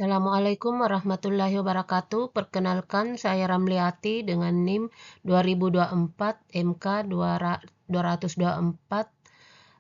Assalamualaikum warahmatullahi wabarakatuh. Perkenalkan, saya Ramliati dengan NIM 2024 MK 224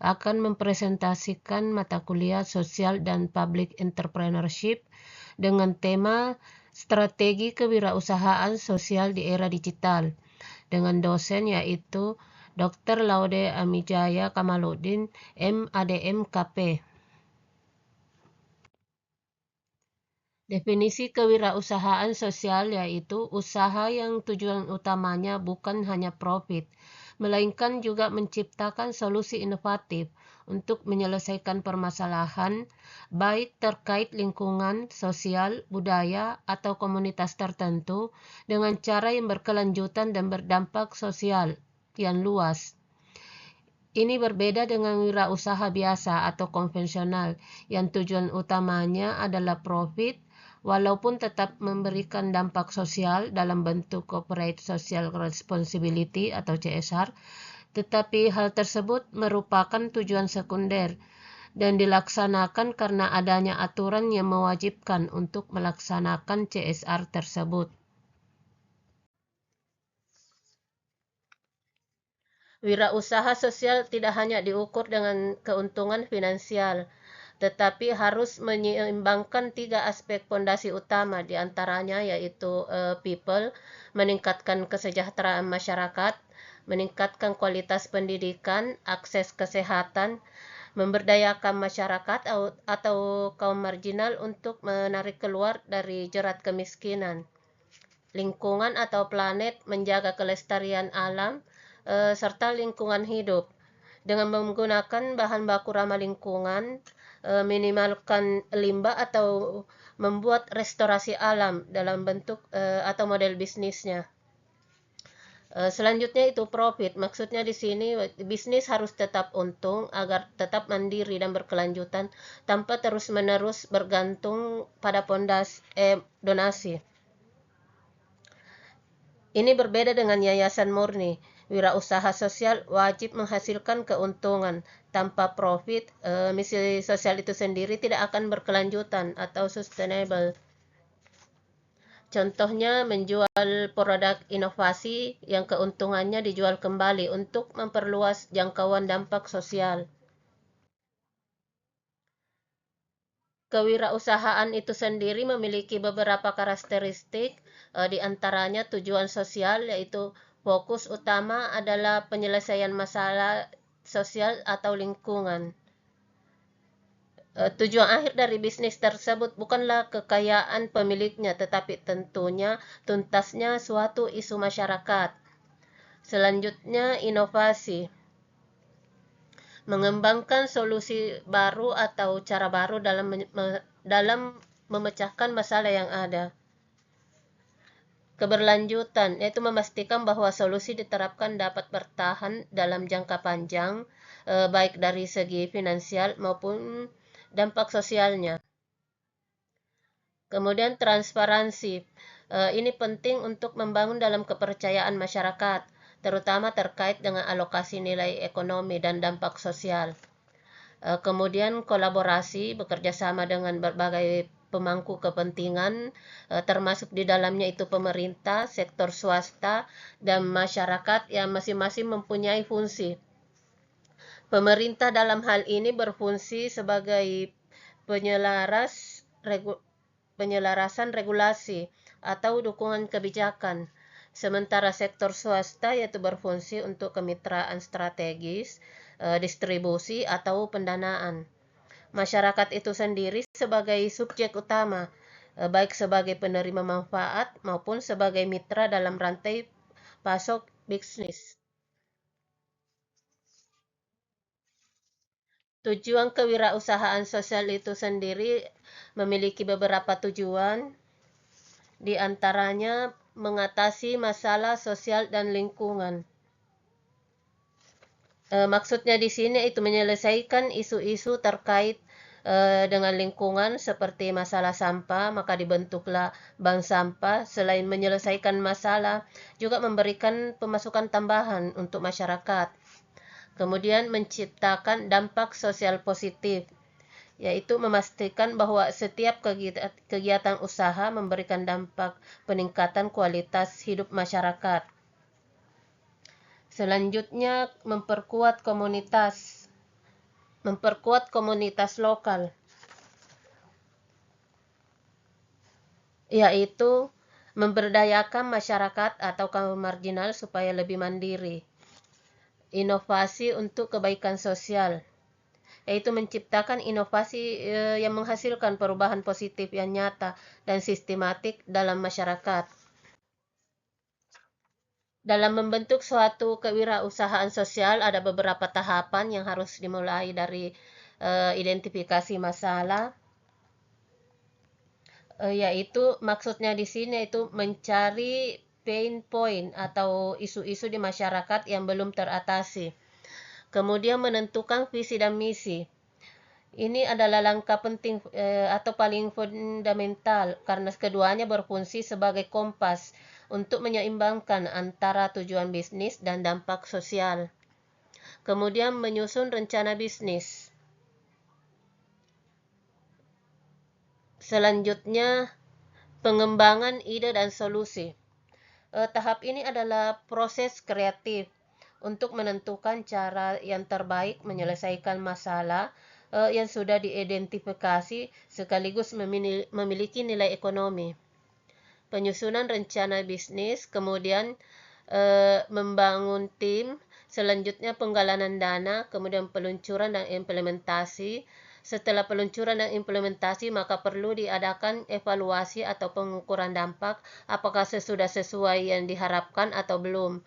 akan mempresentasikan mata kuliah Sosial dan Public Entrepreneurship dengan tema Strategi Kewirausahaan Sosial di Era Digital dengan dosen yaitu Dr. Laude Amijaya Kamaludin, MADM KP. Definisi kewirausahaan sosial yaitu usaha yang tujuan utamanya bukan hanya profit, melainkan juga menciptakan solusi inovatif untuk menyelesaikan permasalahan, baik terkait lingkungan, sosial, budaya, atau komunitas tertentu dengan cara yang berkelanjutan dan berdampak sosial yang luas. Ini berbeda dengan wirausaha biasa atau konvensional yang tujuan utamanya adalah profit, walaupun tetap memberikan dampak sosial dalam bentuk corporate social responsibility atau CSR, tetapi hal tersebut merupakan tujuan sekunder dan dilaksanakan karena adanya aturan yang mewajibkan untuk melaksanakan CSR tersebut. Wirausaha sosial tidak hanya diukur dengan keuntungan finansial, tetapi harus menyeimbangkan 3 aspek fondasi utama, diantaranya yaitu people, meningkatkan kesejahteraan masyarakat, meningkatkan kualitas pendidikan, akses kesehatan, memberdayakan masyarakat atau kaum marginal untuk menarik keluar dari jerat kemiskinan. Lingkungan atau planet, menjaga kelestarian alam, serta lingkungan hidup. Dengan menggunakan bahan baku ramah lingkungan, minimalkan limbah atau membuat restorasi alam dalam bentuk atau model bisnisnya. Selanjutnya itu profit. Maksudnya di sini bisnis harus tetap untung agar tetap mandiri dan berkelanjutan tanpa terus-menerus bergantung pada donasi. Ini berbeda dengan yayasan murni. Wirausaha sosial wajib menghasilkan keuntungan. Tanpa profit, misi sosial itu sendiri tidak akan berkelanjutan atau sustainable. Contohnya menjual produk inovasi yang keuntungannya dijual kembali untuk memperluas jangkauan dampak sosial. Kewirausahaan itu sendiri memiliki beberapa karakteristik, di antaranya tujuan sosial, yaitu fokus utama adalah penyelesaian masalah sosial atau lingkungan. Tujuan akhir dari bisnis tersebut bukanlah kekayaan pemiliknya, tetapi tentunya tuntasnya suatu isu masyarakat. Selanjutnya, inovasi. Mengembangkan solusi baru atau cara baru dalam memecahkan masalah yang ada. Keberlanjutan, yaitu memastikan bahwa solusi diterapkan dapat bertahan dalam jangka panjang, baik dari segi finansial maupun dampak sosialnya. Kemudian transparansi, ini penting untuk membangun dalam kepercayaan masyarakat, terutama terkait dengan alokasi nilai ekonomi dan dampak sosial. Kemudian kolaborasi, bekerja sama dengan berbagai pemangku kepentingan, termasuk di dalamnya itu pemerintah, sektor swasta, dan masyarakat yang masing-masing mempunyai fungsi. Pemerintah dalam hal ini berfungsi sebagai penyelarasan regulasi atau dukungan kebijakan. Sementara sektor swasta yaitu berfungsi untuk kemitraan strategis, distribusi atau pendanaan. Masyarakat itu sendiri sebagai subjek utama, baik sebagai penerima manfaat maupun sebagai mitra dalam rantai pasok bisnis. Tujuan kewirausahaan sosial itu sendiri memiliki beberapa tujuan, di antaranya mengatasi masalah sosial dan lingkungan. Maksudnya di sini itu menyelesaikan isu-isu terkait dengan lingkungan seperti masalah sampah, maka dibentuklah bank sampah. Selain menyelesaikan masalah, juga memberikan pemasukan tambahan untuk masyarakat. Kemudian menciptakan dampak sosial positif, yaitu memastikan bahwa setiap kegiatan usaha memberikan dampak peningkatan kualitas hidup masyarakat. Selanjutnya, memperkuat komunitas lokal, yaitu memberdayakan masyarakat atau kaum marginal supaya lebih mandiri. Inovasi untuk kebaikan sosial, yaitu menciptakan inovasi yang menghasilkan perubahan positif yang nyata dan sistematik dalam masyarakat. Dalam membentuk suatu kewirausahaan sosial, ada beberapa tahapan yang harus dimulai dari identifikasi masalah, yaitu maksudnya di sini itu mencari pain point atau isu-isu di masyarakat yang belum teratasi. Kemudian menentukan visi dan misi. Ini adalah langkah penting atau paling fundamental karena keduanya berfungsi sebagai kompas untuk menyeimbangkan antara tujuan bisnis dan dampak sosial. Kemudian menyusun rencana bisnis. Selanjutnya, pengembangan ide dan solusi. Tahap ini adalah proses kreatif untuk menentukan cara yang terbaik menyelesaikan masalah yang sudah diidentifikasi sekaligus memiliki nilai ekonomi. Penyusunan rencana bisnis, kemudian membangun tim, selanjutnya penggalangan dana, kemudian peluncuran dan implementasi. Setelah peluncuran dan implementasi, maka perlu diadakan evaluasi atau pengukuran dampak, apakah sesuai yang diharapkan atau belum.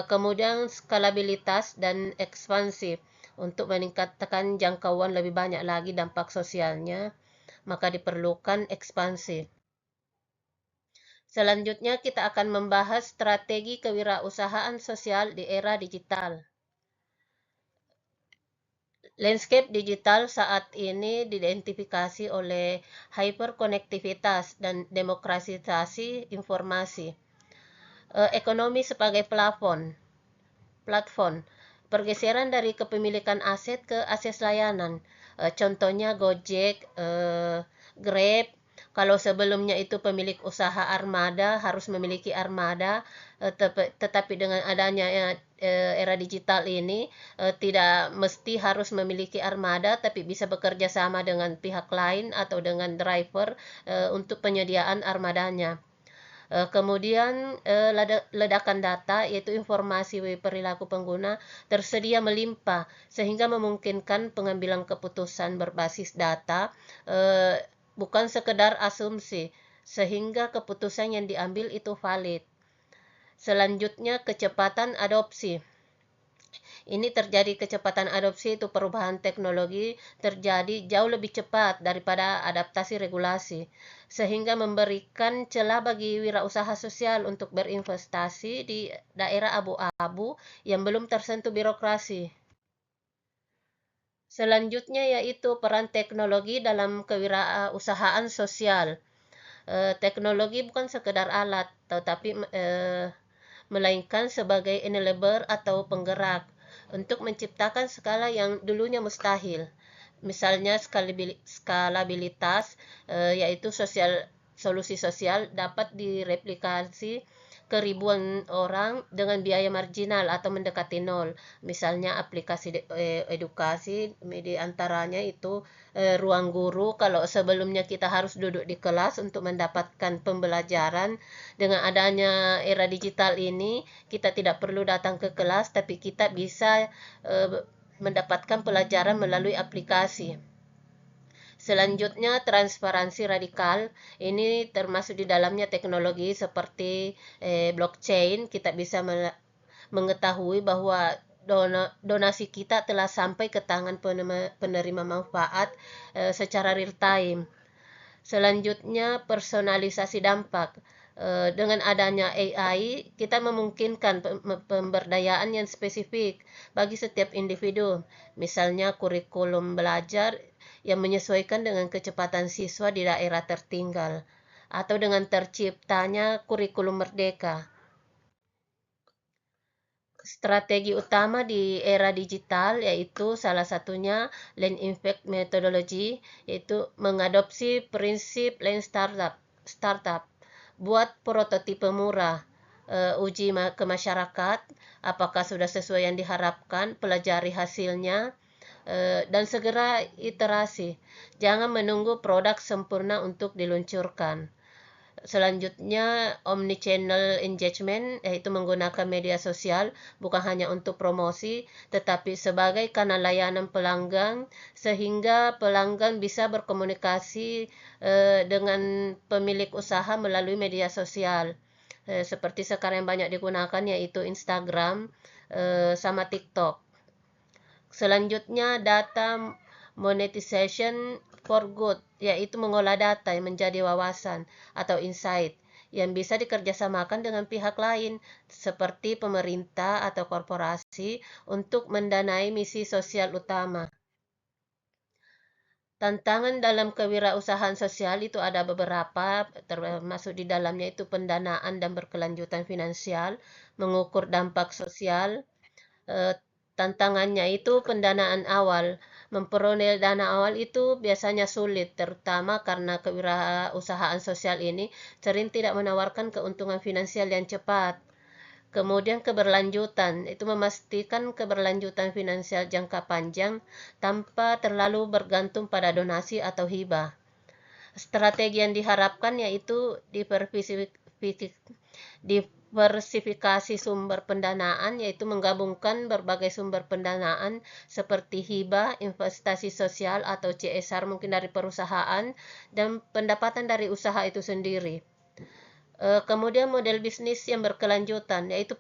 Kemudian skalabilitas dan ekspansi. Untuk meningkatkan jangkauan lebih banyak lagi dampak sosialnya, maka diperlukan ekspansi. Selanjutnya kita akan membahas strategi kewirausahaan sosial di era digital. Landscape digital saat ini diidentifikasi oleh hyperkonektivitas dan demokratisasi informasi. Ekonomi sebagai platform. Pergeseran dari kepemilikan aset ke akses layanan. Contohnya Gojek, Grab. Kalau sebelumnya itu pemilik usaha armada harus memiliki armada, tetapi dengan adanya era digital ini tidak mesti harus memiliki armada, tapi bisa bekerja sama dengan pihak lain atau dengan driver untuk penyediaan armadanya. Kemudian ledakan data, yaitu informasi perilaku pengguna tersedia melimpah sehingga memungkinkan pengambilan keputusan berbasis data, bukan sekedar asumsi, sehingga keputusan yang diambil itu valid. Selanjutnya, kecepatan adopsi. Ini terjadi kecepatan adopsi itu perubahan teknologi terjadi jauh lebih cepat daripada adaptasi regulasi, sehingga memberikan celah bagi wirausaha sosial untuk berinvestasi di daerah abu-abu yang belum tersentuh birokrasi. Selanjutnya yaitu peran teknologi dalam kewirausahaan sosial. Teknologi bukan sekedar alat, tetapi melainkan sebagai enabler atau penggerak untuk menciptakan skala yang dulunya mustahil. Misalnya skalabilitas, yaitu solusi sosial dapat direplikasi ke ribuan orang dengan biaya marginal atau mendekati nol. Misalnya aplikasi edukasi, di antaranya itu ruang guru. Kalau sebelumnya kita harus duduk di kelas untuk mendapatkan pembelajaran, dengan adanya era digital ini kita tidak perlu datang ke kelas, tapi kita bisa mendapatkan pelajaran melalui aplikasi. Selanjutnya, transparansi radikal. Ini termasuk di dalamnya teknologi seperti blockchain. Kita bisa mengetahui bahwa donasi kita telah sampai ke tangan penerima manfaat secara real time. Selanjutnya, personalisasi dampak. Dengan adanya AI, kita memungkinkan pemberdayaan yang spesifik bagi setiap individu. Misalnya kurikulum belajar yang menyesuaikan dengan kecepatan siswa di daerah tertinggal, atau dengan terciptanya kurikulum merdeka. Strategi utama di era digital yaitu salah satunya Lean Impact Methodology, yaitu mengadopsi prinsip Lean Startup. Buat prototipe murah, uji ke masyarakat, apakah sudah sesuai yang diharapkan, pelajari hasilnya, dan segera iterasi. Jangan menunggu produk sempurna untuk diluncurkan. Selanjutnya, omnichannel engagement, yaitu menggunakan media sosial bukan hanya untuk promosi, tetapi sebagai kanal layanan pelanggan, sehingga pelanggan bisa berkomunikasi dengan pemilik usaha melalui media sosial. Seperti sekarang yang banyak digunakan yaitu Instagram sama TikTok. Selanjutnya, data monetization for good, yaitu mengolah data yang menjadi wawasan atau insight yang bisa dikerjasamakan dengan pihak lain seperti pemerintah atau korporasi untuk mendanai misi sosial utama. Tantangan dalam kewirausahaan sosial itu ada beberapa, termasuk di dalamnya itu pendanaan dan berkelanjutan finansial, mengukur dampak sosial. Tantangannya itu pendanaan awal. Memperoleh dana awal itu biasanya sulit, terutama karena kewirausahaan sosial ini sering tidak menawarkan keuntungan finansial yang cepat. Kemudian keberlanjutan, itu memastikan keberlanjutan finansial jangka panjang tanpa terlalu bergantung pada donasi atau hibah. Strategi yang diharapkan yaitu diversifikasi sumber pendanaan, yaitu menggabungkan berbagai sumber pendanaan seperti hibah, investasi sosial atau CSR mungkin dari perusahaan, dan pendapatan dari usaha itu sendiri. Kemudian model bisnis yang berkelanjutan, yaitu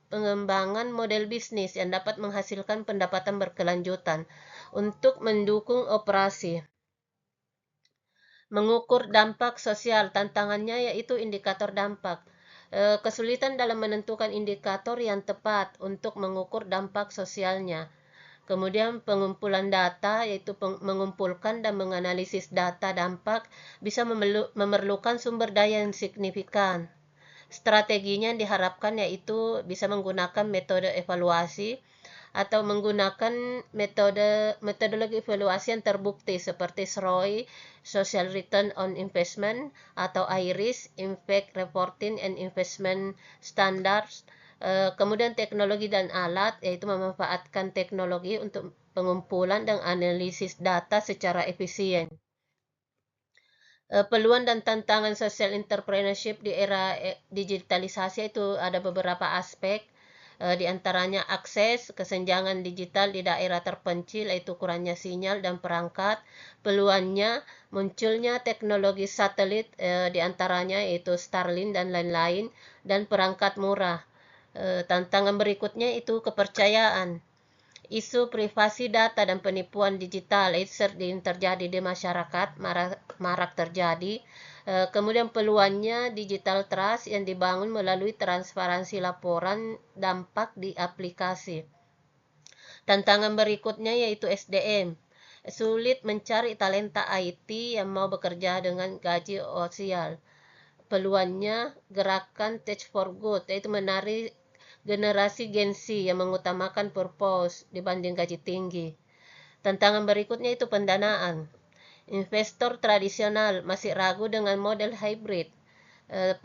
pengembangan model bisnis yang dapat menghasilkan pendapatan berkelanjutan untuk mendukung operasi. Mengukur dampak sosial, tantangannya yaitu indikator dampak. Kesulitan dalam menentukan indikator yang tepat untuk mengukur dampak sosialnya. Kemudian pengumpulan data, yaitu mengumpulkan dan menganalisis data dampak bisa memerlukan sumber daya yang signifikan. Strateginya yang diharapkan yaitu bisa menggunakan metode evaluasi atau menggunakan metodologi evaluasi yang terbukti seperti SROI, Social Return on Investment, atau IRIS, Impact Reporting and Investment Standards. Kemudian teknologi dan alat, yaitu memanfaatkan teknologi untuk pengumpulan dan analisis data secara efisien. Peluang dan tantangan social entrepreneurship di era digitalisasi itu ada beberapa aspek. Di antaranya akses, kesenjangan digital di daerah terpencil, yaitu kurangnya sinyal dan perangkat. Peluangnya munculnya teknologi satelit, di antaranya yaitu Starlink dan lain-lain, dan perangkat murah. Tantangan berikutnya itu kepercayaan. Isu privasi data dan penipuan digital itu sering terjadi di masyarakat, marak terjadi. Kemudian peluangnya digital trust yang dibangun melalui transparansi laporan dampak di aplikasi. Tantangan berikutnya yaitu SDM. Sulit mencari talenta IT yang mau bekerja dengan gaji sosial. Peluangnya gerakan Tech for Good, yaitu menarik generasi Gen Z yang mengutamakan purpose dibanding gaji tinggi. Tantangan berikutnya itu pendanaan. Investor tradisional masih ragu dengan model hybrid.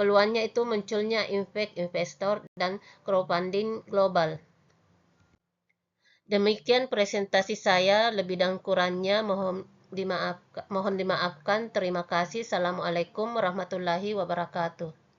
Peluangnya itu munculnya impact investor dan crowdfunding global. Demikian presentasi saya, lebih dan kurangnya mohon dimaafkan. Terima kasih. Assalamualaikum warahmatullahi wabarakatuh.